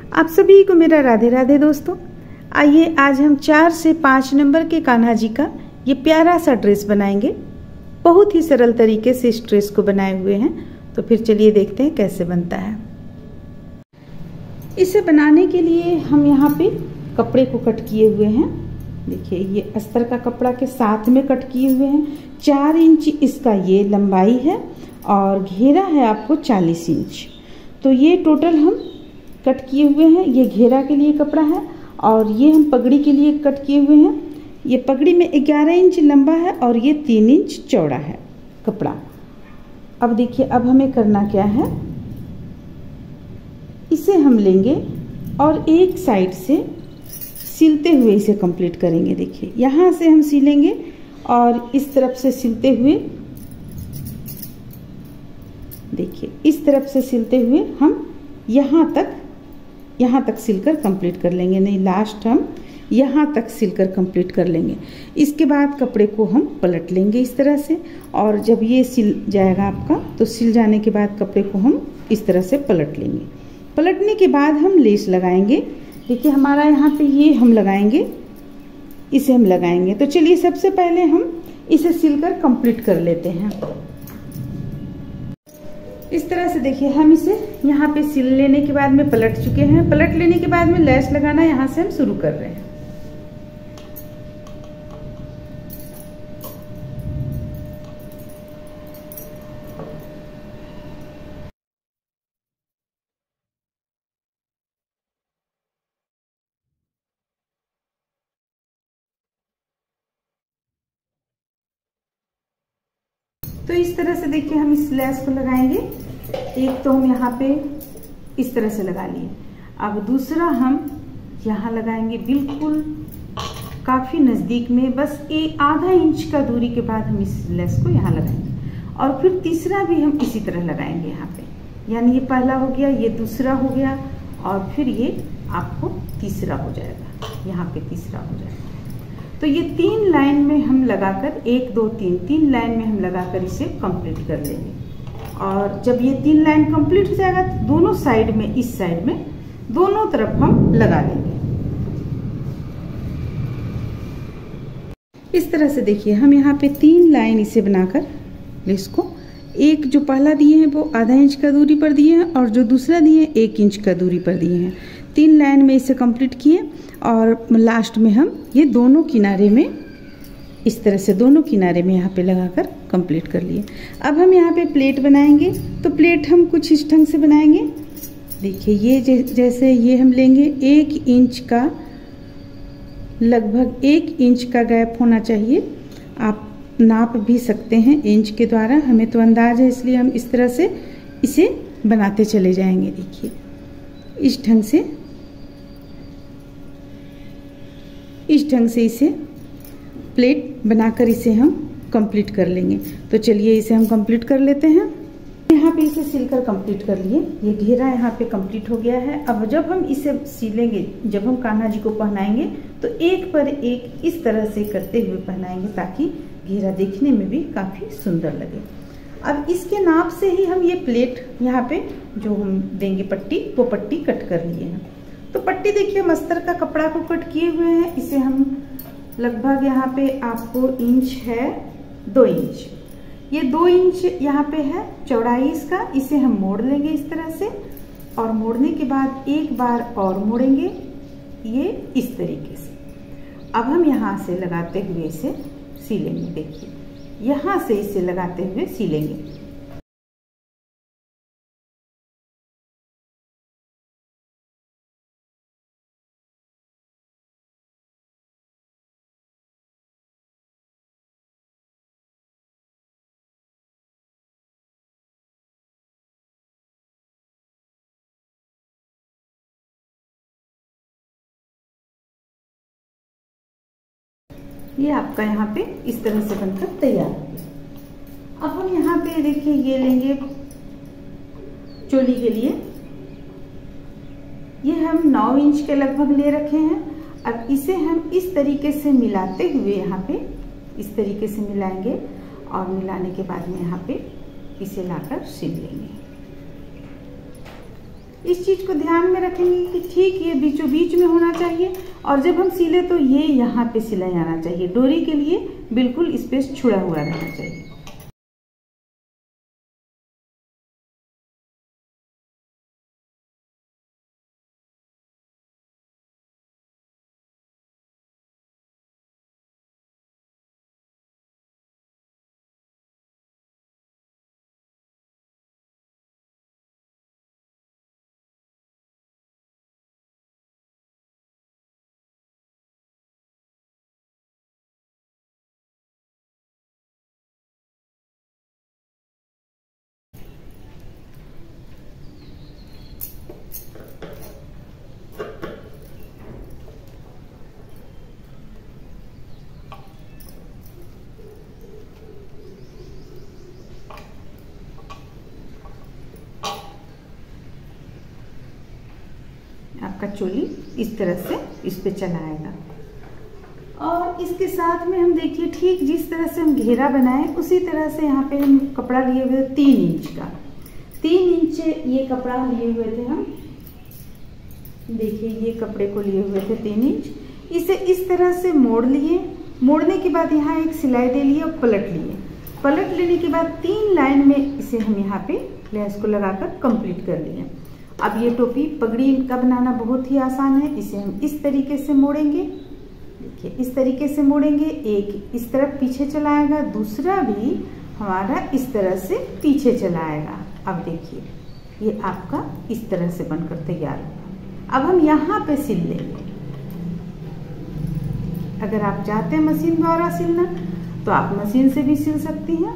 आप सभी को मेरा राधे राधे दोस्तों। आइए आज हम 4 से 5 नंबर के कान्हा जी का ये प्यारा सा ड्रेस बनाएंगे। बहुत ही सरल तरीके से इस ड्रेस को बनाए हुए हैं, तो फिर चलिए देखते हैं कैसे बनता है। इसे बनाने के लिए हम यहाँ पे कपड़े को कट किए हुए हैं। देखिए ये अस्तर का कपड़ा के साथ में कट किए हुए हैं। 4 इंच इसका ये लंबाई है और घेरा है आपको 40 इंच। तो ये टोटल हम कट किए हुए हैं। ये घेरा के लिए कपड़ा है और ये हम पगड़ी के लिए कट किए हुए हैं। ये पगड़ी में 11 इंच लंबा है और ये 3 इंच चौड़ा है कपड़ा। अब देखिए अब हमें करना क्या है, इसे हम लेंगे और एक साइड से सिलते हुए इसे कंप्लीट करेंगे। देखिए यहाँ से हम सिलेंगे और इस तरफ से सिलते हुए, देखिए इस तरफ से सिलते हुए हम यहाँ तक सिलकर कंप्लीट कर लेंगे। नहीं, लास्ट हम यहाँ तक सिलकर कंप्लीट कर लेंगे। इसके बाद कपड़े को हम पलट लेंगे इस तरह से, और जब ये सिल जाएगा आपका, तो सिल जाने के बाद कपड़े को हम इस तरह से पलट लेंगे। पलटने के बाद हम लेस लगाएंगे। देखिए हमारा यहाँ पे ये हम लगाएंगे, इसे हम लगाएंगे। तो चलिए सबसे पहले हम इसे सिलकर कंप्लीट कर लेते हैं। इस तरह से देखिए हम इसे यहाँ पे सिल लेने के बाद में पलट चुके हैं। पलट लेने के बाद में लेस लगाना यहाँ से हम शुरू कर रहे हैं। तो इस तरह से देखिए हम इस लेस को लगाएंगे। एक तो हम यहाँ पे इस तरह से लगा लिए। अब दूसरा हम यहाँ लगाएंगे बिल्कुल काफी नजदीक में, बस आधा इंच का दूरी के बाद हम इस लेस को यहाँ लगाएंगे। और फिर तीसरा भी हम इसी तरह लगाएंगे यहाँ पे। यानी ये पहला हो गया, ये दूसरा हो गया और फिर ये आपको तीसरा हो जाएगा। यहाँ पे तीसरा हो जाएगा। तो ये 3 लाइन में हम लगाकर 1 2 3 लाइन में हम लगाकर इसे कंप्लीट कर लेंगे। और जब ये 3 लाइन कंप्लीट हो जाएगा तो दोनों साइड में, इस साइड में दोनों तरफ हम लगा लेंगे। इस तरह से देखिए हम यहाँ पे 3 लाइन इसे बनाकर लेस को, एक जो पहला दिए हैं वो आधा इंच का दूरी पर दिए हैं और जो दूसरा दिए हैं 1 इंच का दूरी पर दिए हैं। 3 लाइन में इसे कंप्लीट किए और लास्ट में हम ये दोनों किनारे में इस तरह से दोनों किनारे में यहाँ पे लगाकर कंप्लीट कर लिए। अब हम यहाँ पे प्लेट बनाएंगे। तो प्लेट हम कुछ इस ढंग से बनाएंगे। देखिए ये जैसे ये हम लेंगे 1 इंच का, लगभग 1 इंच का गैप होना चाहिए। आप नाप भी सकते हैं इंच के द्वारा, हमें तो अंदाज है इसलिए हम इस तरह से इसे बनाते चले जाएंगे। देखिए इस ढंग से इसे प्लेट बनाकर इसे हम कंप्लीट कर लेंगे। तो चलिए इसे हम कंप्लीट कर लेते हैं। यहाँ पे इसे सिलकर कंप्लीट कर लिए। ये घेरा यहाँ पे कंप्लीट हो गया है। अब जब हम इसे सिलेंगे, जब हम कान्हा जी को पहनाएंगे तो एक पर एक इस तरह से करते हुए पहनाएंगे ताकि घेरा देखने में भी काफी सुंदर लगे। अब इसके नाप से ही हम ये प्लेट यहाँ पे जो हम देंगे पट्टी, वो पट्टी कट कर लिए हैं। तो पट्टी देखिए हम अस्तर का कपड़ा को कट किए हुए हैं। इसे हम लगभग यहाँ पे आपको इंच है 2 इंच, ये 2 इंच यहाँ पे है चौड़ाई इसका। इसे हम मोड़ लेंगे इस तरह से और मोड़ने के बाद एक बार और मोड़ेंगे ये इस तरीके से। अब हम यहाँ से लगाते हुए इसे सिलेंगे। देखिए यहाँ से इसे लगाते हुए सिलेंगे। ये आपका यहाँ पे इस तरह से बनकर तैयार हो गया। अब हम यहाँ पे देखिए ये लेंगे चोली के लिए, ये हम 9 इंच के लगभग ले रखे हैं। अब इसे हम इस तरीके से मिलाते हुए यहाँ पे इस तरीके से मिलाएंगे और मिलाने के बाद में यहाँ पे इसे लाकर सिल लेंगे। इस चीज़ को ध्यान में रखेंगे कि ठीक ये बीचों बीच में होना चाहिए, और जब हम सिले तो ये यहाँ पे सिलाई आना चाहिए। डोरी के लिए बिल्कुल स्पेस छुड़ा हुआ रहना चाहिए। आपका चोली इस तरह से इस पे चला आएगा। और इसके साथ में हम देखिए ठीक जिस तरह से हम घेरा बनाए उसी तरह से यहाँ पे हम कपड़ा लिए हुए 3 इंच का, 3 इंच ये कपड़ा लिए हुए थे हम। देखिए ये कपड़े को लिए हुए थे 3 इंच। इसे इस तरह से मोड़ लिए, मोड़ने के बाद यहाँ एक सिलाई दे लिए और पलट लिए। पलट लेने के बाद 3 लाइन में इसे हम यहाँ पे लेस को लगाकर कंप्लीट कर लिए। अब ये टोपी पगड़ी का बनाना बहुत ही आसान है। इसे हम इस तरीके से मोड़ेंगे, देखिए इस तरीके से मोड़ेंगे। एक इस तरफ पीछे चला आएगा, दूसरा भी हमारा इस तरह से पीछे चला आएगा। अब देखिए ये आपका इस तरह से बनकर तैयार होगा। अब हम यहाँ पे सिल लेंगे। अगर आप चाहते हैं मशीन द्वारा सिलना तो आप मशीन से भी सिल सकती हैं।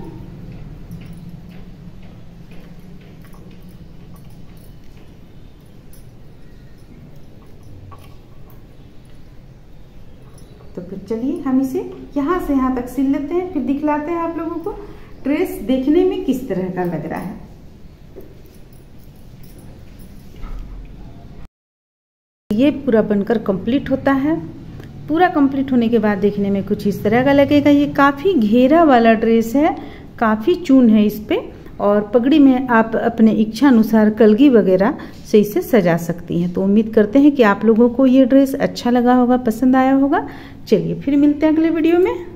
तो फिर चलिए हम इसे यहाँ से यहाँ तक सिल लेते हैं, फिर दिखलाते हैं आप लोगों को ड्रेस देखने में किस तरह का लग रहा है। ये पूरा बनकर कंप्लीट होता है। पूरा कंप्लीट होने के बाद देखने में कुछ इस तरह का लगेगा। ये काफ़ी घेरा वाला ड्रेस है, काफ़ी चून है इस पे, और पगड़ी में आप अपने इच्छा अनुसार कलगी वगैरह से इसे सजा सकती हैं। तो उम्मीद करते हैं कि आप लोगों को ये ड्रेस अच्छा लगा होगा, पसंद आया होगा। चलिए फिर मिलते हैं अगले वीडियो में।